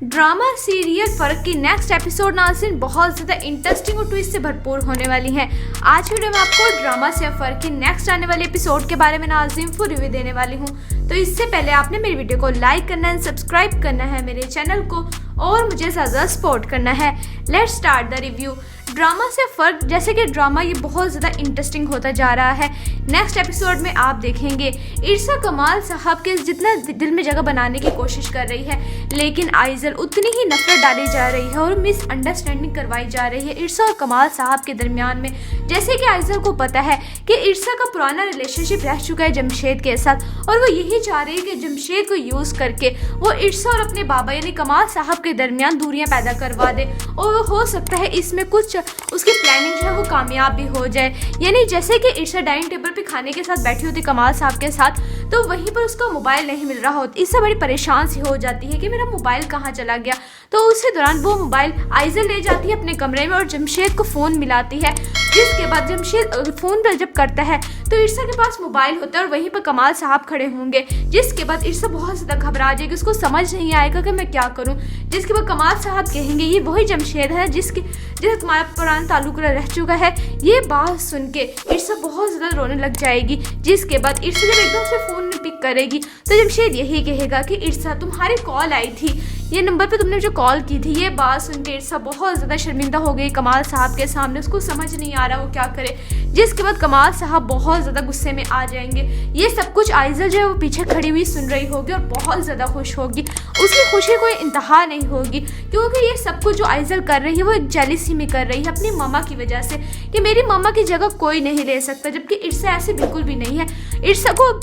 Drama serial Farq की नेक्स्ट एपिसोड नाज़रीन बहुत ज़्यादा इंटरेस्टिंग और ट्विस्ट से भरपूर होने वाली हैं। आज वीडियो में आपको ड्रामा से फ़र्क की नेक्स्ट आने वाले एपिसोड के बारे में नाज़रीन फुल रिव्यू देने वाली हूँ। तो इससे पहले आपने मेरी वीडियो को लाइक करना है, सब्सक्राइब करना है मेरे चैनल को और मुझे ज़्यादा सपोर्ट करना है। Let's start the review. Drama से फ़र्क, जैसे कि ड्रामा ये बहुत ज़्यादा इंटरेस्टिंग होता जा रहा है। नेक्स्ट एपिसोड में आप देखेंगे इर्सा कमाल साहब के जितना दिल में जगह बनाने की कोशिश कर रही है, लेकिन आइज़ल उतनी ही नफरत डाली जा रही है और मिसअंडरस्टैंडिंग करवाई जा रही है इर्सा और कमाल साहब के दरमियान में। जैसे कि आइज़ल को पता है कि इर्सा का पुराना रिलेशनशिप रह चुका है जमशेद के साथ और वो यही चाह रही है कि जमशेद को यूज़ करके वो इर्सा और अपने बाबा यानी कमाल साहब के दरमियान दूरियां पैदा करवा दे और हो सकता है इसमें कुछ उसकी प्लानिंग जो है वो कामयाब भी हो जाए। यानी जैसे कि इर्सा डाइनिंग टेबल पे खाने के साथ बैठी होती कमाल साहब के साथ, तो वहीं पर उसका मोबाइल नहीं मिल रहा होता। इससे बड़ी परेशान सी हो जाती है कि मेरा मोबाइल कहाँ चला गया। तो उसी दौरान वो मोबाइल आइज़ल ले जाती है अपने कमरे में और जमशेद को फ़ोन मिलाती है, जिसके बाद जमशेद फ़ोन पर जब करता है तो इर्सा के पास मोबाइल होता है और वहीं पर कमाल साहब खड़े होंगे। जिसके बाद इर्सा बहुत ज़्यादा घबरा जाएगी, उसको समझ नहीं आएगा कि मैं क्या करूं। जिसके बाद कमाल साहब कहेंगे ये वही जमशेद है जिससे तुम्हारा पुराना ताल्लुक रह चुका है। ये बात सुन के इर्सा बहुत ज़्यादा रोने लग जाएगी। जिसके बाद इर्सा जब एकदम से फ़ोन पिक करेगी तो जमशेद यही कहेगा कि इर्सा तुम्हारी कॉल आई थी, ये नंबर पे तुमने जो कॉल की थी। ये बात सुन के इर्सा बहुत ज़्यादा शर्मिंदा हो गई कमाल साहब के सामने, उसको समझ नहीं आ रहा वो क्या करे। जिसके बाद कमाल साहब बहुत ज़्यादा गुस्से में आ जाएंगे। ये सब कुछ आइज़ल जो है वो पीछे खड़ी हुई सुन रही होगी और बहुत ज़्यादा खुश होगी। उसकी खुशी कोई इंतहा नहीं होगी क्योंकि ये सब कुछ जो आइज़ल कर रही है वो एक जेलिसी में कर रही है अपनी मम्मा की वजह से कि मेरी मम्मा की जगह कोई नहीं ले सकता, जबकि इर्सा ऐसे बिल्कुल भी नहीं है। इर्सा को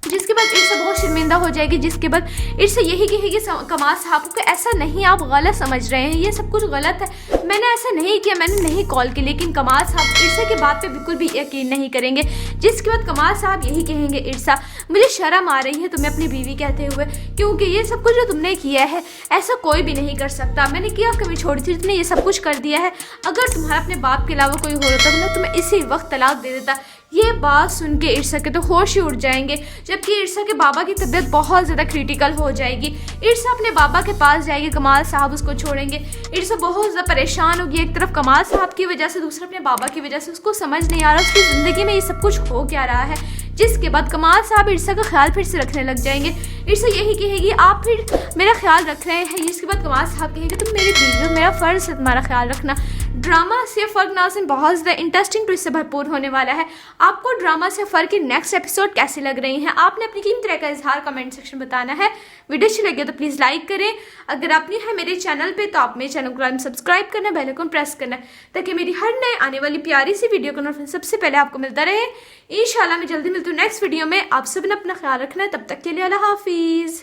जिसके बाद इर्सा बहुत शर्मिंदा हो जाएगी। जिसके बाद इर्सा यही कहेगी कमाल साहब को ऐसा नहीं, आप गलत समझ रहे हैं, ये सब कुछ गलत है, मैंने ऐसा नहीं किया, मैंने नहीं कॉल की। लेकिन कमाल साहब इर्सा की बात पे बिल्कुल भी यकीन नहीं करेंगे। जिसके बाद कमाल साहब यही कहेंगे इर्सा मुझे शर्म आ रही है तुम्हें अपनी बीवी कहते हुए, क्योंकि ये सब कुछ जो तुमने किया है ऐसा कोई भी नहीं कर सकता। मैंने क्या कमी छोड़ी थी, तुमने ये सब कुछ कर दिया है। अगर तुम्हारा अपने बाप के अलावा कोई हो रहा तो मैं तुम्हें इसी वक्त तलाक दे देता। ये बात सुन के इर्सा के तो होश ही उड़ जाएंगे, जबकि इर्सा के बाबा की तबीयत बहुत ज़्यादा क्रिटिकल हो जाएगी। इर्सा अपने बाबा के पास जाएगी, कमाल साहब उसको छोड़ेंगे। इर्सा बहुत ज़्यादा परेशान होगी, एक तरफ कमाल साहब की वजह से, दूसरा अपने बाबा की वजह से। उसको समझ नहीं आ रहा उसकी ज़िंदगी में ये सब कुछ हो क्या रहा है। जिसके बाद कमाल साहब इर्सा का ख्याल फिर से रखने लग जाएंगे। इर्सा यही कहेगी आप फिर मेरा ख्याल रख रहे हैं, जिसके बाद कमाल साहब कहेंगे तुम मेरी बीवी हो, मेरा फ़र्ज़ है तुम्हारा ख्याल रखना। ड्रामा से फ़र्क नाज़रीन बहुत ज़्यादा इंटरेस्टिंग ट्विस्ट से भरपूर होने वाला है। आपको ड्रामा से फ़र्क की नेक्स्ट एपिसोड कैसी लग रही हैं, आपने अपनी कीमती राय का इजहार कमेंट सेक्शन में बताना है। वीडियो अच्छी लगे तो प्लीज़ लाइक करें। अगर आप न्यू है मेरे चैनल पे तो आप मेरे चैनल को सब्सक्राइब करना, बेल आइकन प्रेस करना ताकि मेरी हर नए आने वाली प्यारी सी वीडियो का नोटिफिकेशन सबसे पहले आपको मिलता रहे। इंशाल्लाह मैं जल्दी मिलती हूँ नेक्स्ट वीडियो में। आप सब ने अपना ख्याल रखना है, तब तक के लिए अल्लाह हाफिज़।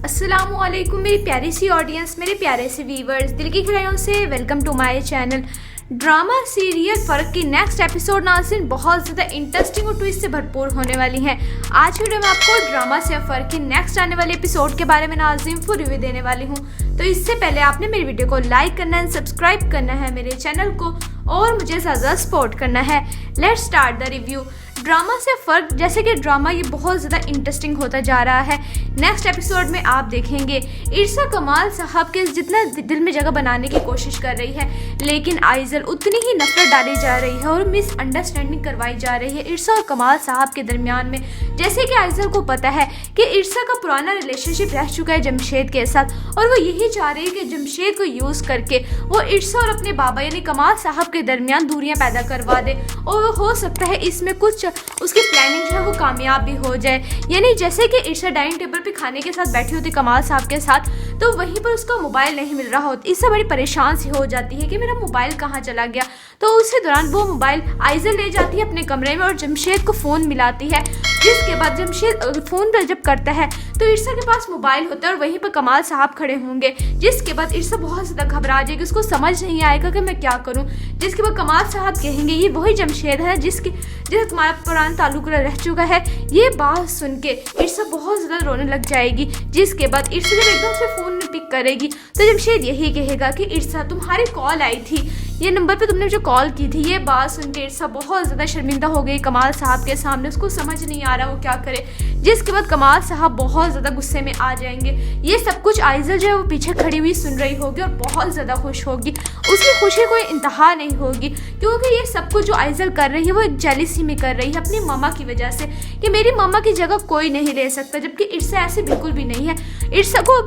अस्सलामुअलैकुम मेरी प्यारी सी ऑडियंस, मेरे प्यारे से व्यूवर्स, दिल की गहराइयों से welcome to my channel. Drama serial Farq की नेक्स्ट एपिसोड नाज़रीन बहुत ज़्यादा इंटरेस्टिंग और ट्विस्ट से भरपूर होने वाली हैं। आज वीडियो में आपको ड्रामा से फ़र्क की नेक्स्ट आने वाले एपिसोड के बारे में नाज़रीन फुल रिव्यू देने वाली हूँ। तो इससे पहले आपने मेरी वीडियो को लाइक करना है, सब्सक्राइब करना है मेरे चैनल को और मुझे ज़्यादा सपोर्ट करना है। Let's start the review. Drama से फ़र्क, जैसे कि ड्रामा ये बहुत ज़्यादा इंटरेस्टिंग होता जा रहा है। नेक्स्ट एपिसोड में आप देखेंगे इर्सा कमाल साहब के जितना दिल में जगह बनाने की कोशिश कर रही है, लेकिन आइज़ल उतनी ही नफरत डाली जा रही है और मिसअंडरस्टैंडिंग करवाई जा रही है इर्सा और कमाल साहब के दरमियान में। जैसे कि आइज़ल को पता है कि इर्सा का पुराना रिलेशनशिप रह चुका है जमशेद के साथ और वो यही चाह रही है कि जमशेद को यूज़ करके वो इर्सा और अपने बाबा यानी कमाल साहब के दरमियान दूरियां पैदा करवा दे और हो सकता है इसमें कुछ उसकी प्लानिंग जो है वो कामयाब भी हो जाए। यानी जैसे कि इर्शा डाइनिंग टेबल पे खाने के साथ बैठी होती कमाल साहब के साथ, तो वहीं पर उसका मोबाइल नहीं मिल रहा होता। इससे बड़ी परेशान सी हो जाती है कि मेरा मोबाइल कहाँ चला गया। तो उसी दौरान वो मोबाइल आइज़ल ले जाती है अपने कमरे में और जमशेद को फ़ोन मिलाती है, जिसके बाद जमशेद फ़ोन पर जब करता है तो इर्शा के पास मोबाइल होता है और वहीं पर कमाल साहब खड़े होंगे। जिसके बाद इर्शा बहुत ज़्यादा घबरा जाएगी, उसको समझ नहीं आएगा कि मैं क्या करूं। जिसके बाद कमाल साहब कहेंगे ये वही जमशेद है जिससे तुम्हारा पुराना ताल्लुक रह चुका है। ये बात सुन के इर्शा बहुत ज़्यादा रोने लग जाएगी। जिसके बाद इर्शा जब एकदम से फ़ोन पिक करेगी तो जमशेद यही कहेगा कि इर्शा तुम्हारी कॉल आई थी, ये नंबर पे तुमने जो कॉल की थी। ये बात सुन के इर्शा बहुत ज़्यादा शर्मिंदा हो गई कमाल साहब के सामने, उसको समझ नहीं आ रहा वो क्या करे। जिसके बाद कमाल साहब बहुत ज़्यादा गुस्से में आ जाएंगे। ये सब कुछ आइज़ल जो है वो पीछे खड़ी हुई सुन रही होगी और बहुत ज़्यादा खुश होगी। उसकी खुशी कोई इंतहा नहीं होगी, क्योंकि ये सब कुछ जो आइज़ल कर रही है वो एक जेलिसी में कर रही है अपनी मम्मा की वजह से, कि मेरी मम्मा की जगह कोई नहीं ले सकता। जबकि इर्शा ऐसे बिल्कुल भी नहीं है। इर्शा को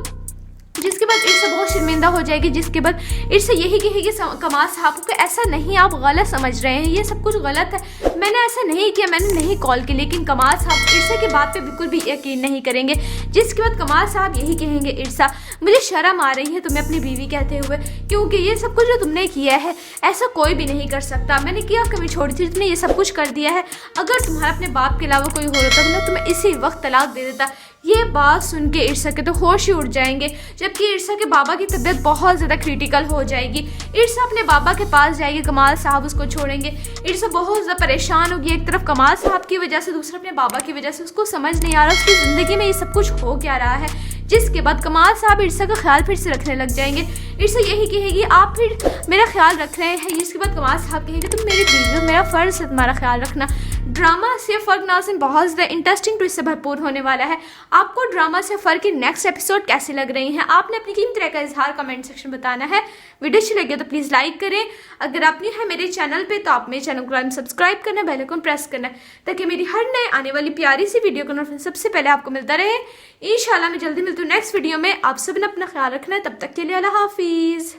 जिसके बाद इर्शा बहुत शर्मिंदा हो जाएगी। जिसके बाद इर्शा यही कहेगी कमाल साहब को ऐसा नहीं, आप गलत समझ रहे हैं, ये सब कुछ गलत है, मैंने ऐसा नहीं किया, मैंने नहीं कॉल की। लेकिन कमाल साहब इर्शा की बात पे बिल्कुल भी यकीन नहीं करेंगे। जिसके बाद कमाल साहब यही कहेंगे इर्शा मुझे शर्म आ रही है तुम्हें अपनी बीवी कहते हुए, क्योंकि ये सब कुछ जो तुमने किया है ऐसा कोई भी नहीं कर सकता। मैंने क्या कमी छोड़ी थी, तुमने ये सब कुछ कर दिया है। अगर तुम्हारा अपने बाप के अलावा कोई हो रहा था तो मैं तुम्हें इसी वक्त तलाक दे देता। ये बात सुन के इर्शा के तो होश ही उड़ जाएंगे, जबकि इर्शा के बाबा की तबीयत बहुत ज़्यादा क्रिटिकल हो जाएगी। इर्शा अपने बाबा के पास जाएगी, कमाल साहब उसको छोड़ेंगे। इर्शा बहुत ज़्यादा परेशान होगी, एक तरफ कमाल साहब की वजह से, दूसरा अपने बाबा की वजह से। उसको समझ नहीं आ रहा उसकी ज़िंदगी में ये सब कुछ हो क्या रहा है। जिसके बाद कमाल साहब इर्शा का ख्याल फिर से रखने लग जाएंगे। इर्शा यही कहेगी आप फिर मेरा ख्याल रख रहे हैं। इसके बाद कमाल साहब कहेंगे तुम मेरी बीवी हो, मेरा फ़र्ज़ है तुम्हारा ख्याल रखना। ड्रामा से फ़र्क नाज़रीन बहुत ज़्यादा इंटरेस्टिंग ट्विस्ट से भरपूर होने वाला है। आपको ड्रामा से फ़र्क की नेक्स्ट एपिसोड कैसी लग रही हैं, आपने अपनी कीमती राय का इजहार कमेंट सेक्शन में बताना है। वीडियो अच्छी लगे तो प्लीज़ लाइक करें। अगर आप न्यू है मेरे चैनल पे तो आप मेरे चैनल को सब्सक्राइब करना, बेल आइकन प्रेस करना, ताकि मेरी हर नए आने वाली प्यारी सी वीडियो का नोटिफिकेशन सबसे पहले आपको मिलता रहे। इंशाल्लाह मैं जल्दी मिलती हूँ नेक्स्ट वीडियो में। आप सब ने अपना ख्याल रखना है, तब तक के लिए अल्लाह हाफिज़।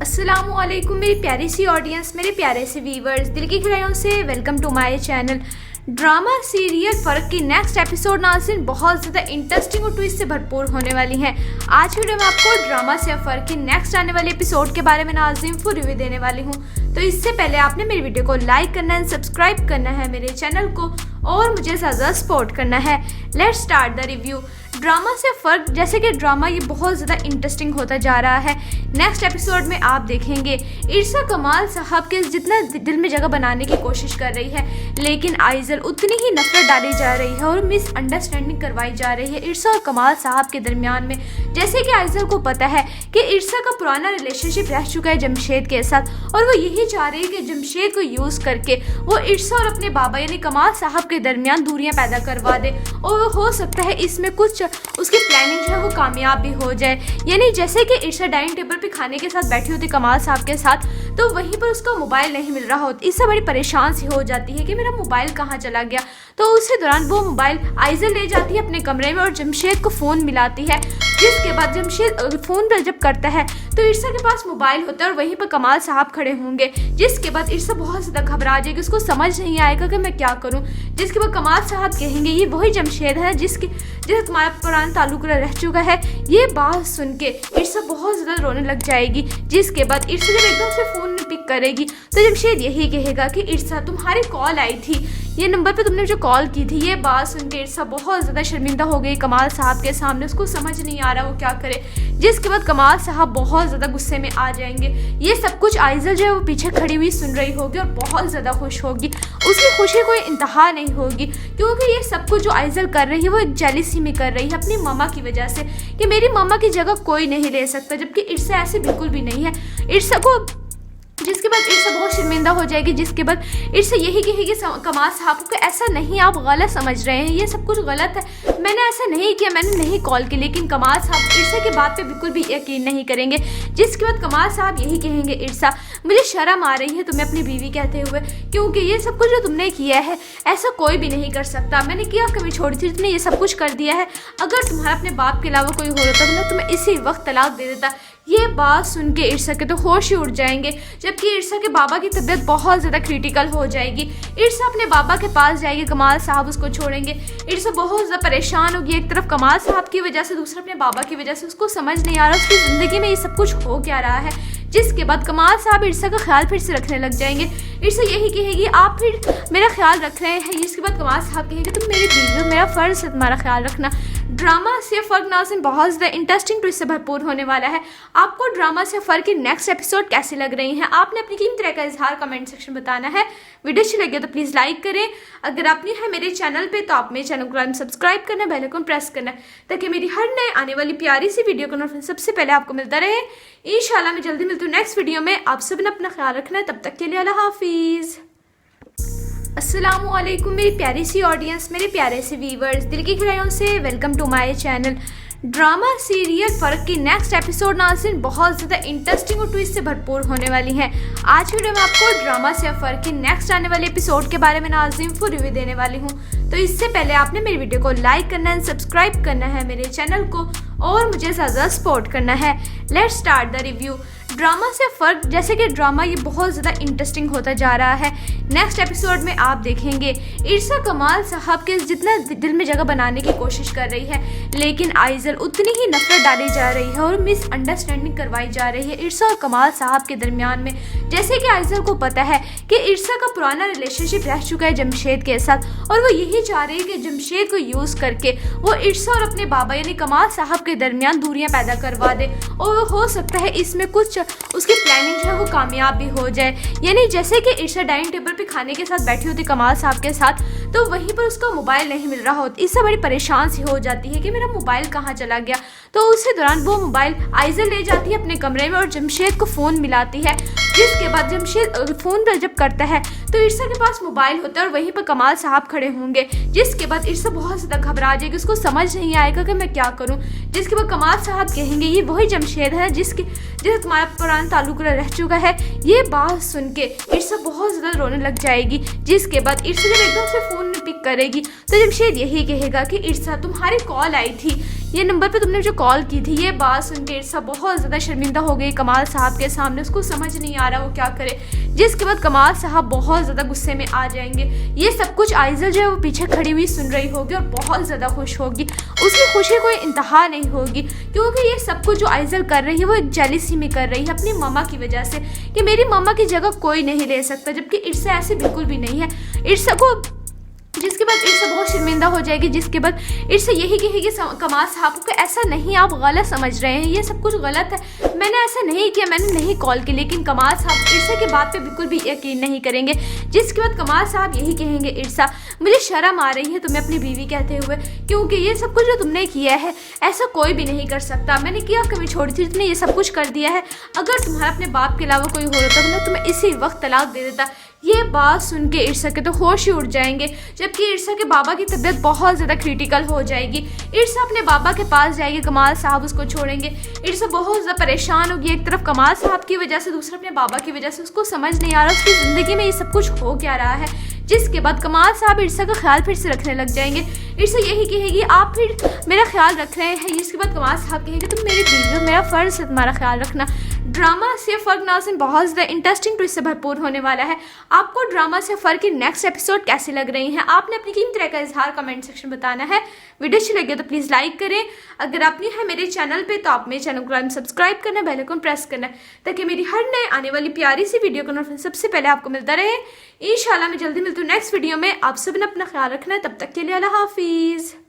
अस्सलामुअलैकुम मेरी प्यारी सी ऑडियंस, मेरे प्यारे से व्यूवर्स, दिल की गहराइयों से welcome to my channel. Drama serial Farq की नेक्स्ट एपिसोड नाज़रीन बहुत ज़्यादा इंटरेस्टिंग और ट्विस्ट से भरपूर होने वाली हैं। आज वीडियो में आपको ड्रामा से फ़र्क की नेक्स्ट आने वाले एपिसोड के बारे में नाज़रीन फुल रिव्यू देने वाली हूँ। तो इससे पहले आपने मेरी वीडियो को लाइक करना है, सब्सक्राइब करना है मेरे चैनल को और मुझे ज़्यादा सपोर्ट करना है। Let's start the review. Drama से फ़र्क, जैसे कि ड्रामा ये बहुत ज़्यादा इंटरेस्टिंग होता जा रहा है। नेक्स्ट एपिसोड में आप देखेंगे इर्शा कमाल साहब के जितना दिल में जगह बनाने की कोशिश कर रही है, लेकिन आइज़ल उतनी ही नफरत डाली जा रही है और मिसअंडरस्टैंडिंग करवाई जा रही है इर्शा और कमाल साहब के दरमियान में। जैसे कि आइज़ल को पता है कि इर्शा का पुराना रिलेशनशिप रह चुका है जमशेद के साथ, और वो यही चाह रही है कि जमशेद को यूज़ करके वो इर्शा और अपने बाबा यानी कमाल साहब के दरमियान दूरियां पैदा करवा दे, और हो सकता है इसमें कुछ उसकी प्लानिंग जो है वो कामयाब भी हो जाए। यानी जैसे कि इर्शा डाइनिंग टेबल पे खाने के साथ बैठी होती कमाल साहब के साथ, तो वहीं पर उसका मोबाइल नहीं मिल रहा होता। इससे बड़ी परेशान सी हो जाती है कि मेरा मोबाइल कहाँ चला गया। तो उसी दौरान वो मोबाइल आइज़ल ले जाती है अपने कमरे में और जमशेद को फ़ोन मिलाती है, जिसके बाद जमशेद फ़ोन पर जब करता है तो इर्शा के पास मोबाइल होता है और वहीं पर कमाल साहब खड़े होंगे। जिसके बाद इर्शा बहुत ज़्यादा घबरा जाएगी, उसको समझ नहीं आएगा कि मैं क्या करूं। जिसके बाद कमाल साहब कहेंगे ये वही जमशेद है जिससे तुम्हारा पुराना ताल्लुक रह चुका है। ये बात सुन के इर्शा बहुत ज़्यादा रोने लग जाएगी। जिसके बाद इर्शा जब एकदम से फ़ोन पिक करेगी तो जमशेद यही कहेगा कि इर्शा तुम्हारी कॉल आई थी, ये नंबर पे तुमने जो कॉल की थी। ये बात सुन के इर्शा बहुत ज़्यादा शर्मिंदा हो गई कमाल साहब के सामने, उसको समझ नहीं आ रहा वो क्या करे। जिसके बाद कमाल साहब बहुत ज़्यादा गुस्से में आ जाएंगे। ये सब कुछ आइज़ल जो है वो पीछे खड़ी हुई सुन रही होगी और बहुत ज़्यादा खुश होगी। उसकी खुशी कोई इंतहा नहीं होगी, क्योंकि ये सब कुछ जो आइज़ल कर रही है वो एक जेलिसी में कर रही है अपनी मम्मा की वजह से, कि मेरी मम्मा की जगह कोई नहीं ले सकता। जबकि इर्शा ऐसे बिल्कुल भी नहीं है। इर्शा को जिसके बाद इर्शा बहुत शर्मिंदा हो जाएगी। जिसके बाद इर्शा यही कहेगी कमाल साहब को ऐसा नहीं, आप गलत समझ रहे हैं, ये सब कुछ गलत है, मैंने ऐसा नहीं किया, मैंने नहीं कॉल की। लेकिन कमाल साहब इर्शा की बात पे बिल्कुल भी यकीन नहीं करेंगे। जिसके बाद कमाल साहब यही कहेंगे इर्शा मुझे शर्म आ रही है तुम्हें अपनी बीवी कहते हुए, क्योंकि ये सब कुछ जो तुमने किया है ऐसा कोई भी नहीं कर सकता। मैंने क्या कमी छोड़ी थी, तुमने ये सब कुछ कर दिया है। अगर तुम्हारा अपने बाप के अलावा कोई हो रहा था तो मैं तुम्हें इसी वक्त तलाक दे देता। ये बात सुन के इर्सा के तो होश ही उड़ जाएंगे, जबकि इर्सा के बाबा की तबीयत बहुत ज़्यादा क्रिटिकल हो जाएगी। इर्सा अपने बाबा के पास जाएगी, कमाल साहब उसको छोड़ेंगे। इर्सा बहुत ज़्यादा परेशान होगी, एक तरफ कमाल साहब की वजह से, दूसरा अपने बाबा की वजह से। उसको समझ नहीं आ रहा उसकी ज़िंदगी में ये सब कुछ हो क्या रहा है। जिसके बाद कमाल साहब इर्सा का ख्याल फिर से रखने लग जाएंगे। इर्सा यही कहेगी आप फिर मेरा ख्याल रख रहे हैं। जिसके बाद कमाल साहब कहेंगे तुम मेरी बीवी हो, मेरा फ़र्ज़ है तुम्हारा ख्याल रखना। ड्रामा से फ़र्क नाज़रीन बहुत ज़्यादा इंटरेस्टिंग ट्विस्ट से भरपूर होने वाला है। आपको ड्रामा से फ़र्क की नेक्स्ट एपिसोड कैसी लग रही हैं, आपने अपनी कीमती राय का इजहार कमेंट सेक्शन में बताना है। वीडियो अच्छी लगी तो प्लीज़ लाइक करें। अगर आप न्यू है मेरे चैनल पे तो आप मेरे चैनल को सब्सक्राइब करना, बेल आइकन प्रेस करना, ताकि मेरी हर नए आने वाली प्यारी सी वीडियो का नोटिफिकेशन सबसे पहले आपको मिलता रहे। इंशाल्लाह मैं जल्दी मिलती हूँ नेक्स्ट वीडियो में। आप सब ने अपना ख्याल रखना है, तब तक के लिए अल्लाह हाफिज़। अस्सलामुअलैकुम मेरी प्यारी सी ऑडियंस, मेरे प्यारे से व्यूवर्स, दिल की गहराइयों से welcome to my channel. Drama serial Farq की नेक्स्ट एपिसोड नाज़रीन बहुत ज़्यादा इंटरेस्टिंग और ट्विस्ट से भरपूर होने वाली हैं। आज वीडियो में आपको ड्रामा से फ़र्क की नेक्स्ट आने वाले एपिसोड के बारे में नाज़रीन फुल रिव्यू देने वाली हूँ। तो इससे पहले आपने मेरी वीडियो को लाइक करना है, सब्सक्राइब करना है मेरे चैनल को और मुझे ज़्यादा सपोर्ट करना है। Let's start the review. Drama से फ़र्क, जैसे कि ड्रामा ये बहुत ज़्यादा इंटरेस्टिंग होता जा रहा है। नेक्स्ट एपिसोड में आप देखेंगे इर्सा कमाल साहब के जितना दिल में जगह बनाने की कोशिश कर रही है, लेकिन आइज़ल उतनी ही नफरत डाली जा रही है और मिसअंडरस्टैंडिंग करवाई जा रही है इर्सा और कमाल साहब के दरमियान में। जैसे कि आइज़ल को पता है कि इर्सा का पुराना रिलेशनशिप रह चुका है जमशेद के साथ और वो यही चाह रही है कि जमशेद को यूज़ करके वो इर्सा और अपने बाबा यानी कमाल साहब के दरमियान दूरियां पैदा करवा दे। और हो सकता है इसमें कुछ उसकी प्लानिंग जो है वो कामयाब भी हो जाए। यानी जैसे कि इर्सा डाइनिंग टेबल पे खाने के साथ बैठी होती कमाल साहब के साथ, तो वहीं पर उसका मोबाइल नहीं मिल रहा होता। इससे बड़ी परेशान सी हो जाती है कि मेरा मोबाइल कहाँ चला गया। तो उसी दौरान वो मोबाइल आइज़ल ले जाती है अपने कमरे में और जमशेद को फ़ोन मिलाती है। जिसके बाद जमशेद फ़ोन पर जब करता है तो इर्सा के पास मोबाइल होता है और वहीं पर कमाल साहब खड़े होंगे। जिसके बाद इर्सा बहुत ज़्यादा घबरा जाएगी, उसको समझ नहीं आएगा कि मैं क्या करूं। जिसके बाद कमाल साहब कहेंगे ये वही जमशेद है जिससे तुम्हारा पुराना ताल्लुक रह चुका है। ये बात सुन के इर्सा बहुत ज़्यादा रोने लग जाएगी। जिसके बाद इर्सा जब एकदम से फ़ोन पिक करेगी तो जमशेद यही कहेगा कि इर्सा तुम्हारी कॉल आई थी, ये नंबर पे तुमने जो कॉल की थी। ये बात सुन के इर्सा बहुत ज़्यादा शर्मिंदा हो गई कमाल साहब के सामने, उसको समझ नहीं आ रहा वो क्या करे। जिसके बाद कमाल साहब बहुत ज़्यादा गुस्से में आ जाएंगे। ये सब कुछ आइज़ल जो है वो पीछे खड़ी हुई सुन रही होगी और बहुत ज़्यादा खुश होगी। उसकी खुशी कोई इंतहा नहीं होगी, क्योंकि ये सब कुछ जो आइज़ल कर रही है वो एक जेलिसी में कर रही है अपनी मम्मा की वजह से कि मेरी मम्मा की जगह कोई नहीं ले सकता, जबकि इर्सा ऐसे बिल्कुल भी नहीं है। इर्सा को जिसके बाद इर्सा बहुत शर्मिंदा हो जाएगी। जिसके बाद इर्सा यही कहेगी कमाल साहब को ऐसा नहीं, आप गलत समझ रहे हैं, ये सब कुछ गलत है, मैंने ऐसा नहीं किया, मैंने नहीं कॉल की। लेकिन कमाल साहब इर्सा की बात पे बिल्कुल भी यकीन नहीं करेंगे। जिसके बाद कमाल साहब यही कहेंगे इर्सा मुझे शर्म आ रही है तुम्हें अपनी बीवी कहते हुए, क्योंकि ये सब कुछ जो तुमने किया है ऐसा कोई भी नहीं कर सकता। मैंने क्या कमी छोड़ी थी, तुमने ये सब कुछ कर दिया है। अगर तुम्हारा अपने बाप के अलावा कोई हो रहा तो मैं तुम्हें इसी वक्त तलाक दे देता। ये बात सुन के इर्सा के तो होश ही उड़ जाएंगे, जबकि इर्सा के बाबा की तबीयत बहुत ज़्यादा क्रिटिकल हो जाएगी। इर्सा अपने बाबा के पास जाएगी, कमाल साहब उसको छोड़ेंगे। इर्सा बहुत ज़्यादा परेशान होगी, एक तरफ कमाल साहब की वजह से, दूसरा अपने बाबा की वजह से। उसको समझ नहीं आ रहा उसकी ज़िंदगी में ये सब कुछ हो क्या रहा है। जिसके बाद कमाल साहब इर्सा का ख्याल फिर से रखने लग जाएंगे। इर्सा यही कहेगी आप फिर मेरा ख्याल रख रहे हैं। जिसके बाद कमाल साहब कहेंगे तुम मेरी बीवी हो, मेरा फ़र्ज़ है तुम्हारा ख्याल रखना। ड्रामा से फ़र्क नाज़रीन बहुत ज़्यादा इंटरेस्टिंग ट्विस्ट से भरपूर होने वाला है। आपको ड्रामा से फ़र्क की नेक्स्ट एपिसोड कैसी लग रही हैं, आपने अपनी कीमती राय का इजहार कमेंट सेक्शन में बताना है। वीडियो अच्छी लगी तो प्लीज़ लाइक करें। अगर आप न्यू है मेरे चैनल पे तो आप मेरे चैनल को सब्सक्राइब करना, बेल आइकन प्रेस करना, ताकि मेरी हर नए आने वाली प्यारी सी वीडियो का नोटिफिकेशन सबसे पहले आपको मिलता रहे। इंशाल्लाह मैं जल्दी मिलती हूँ नेक्स्ट वीडियो में। आप सब ने अपना ख्याल रखना है, तब तक के लिए अल्लाह हाफिज़।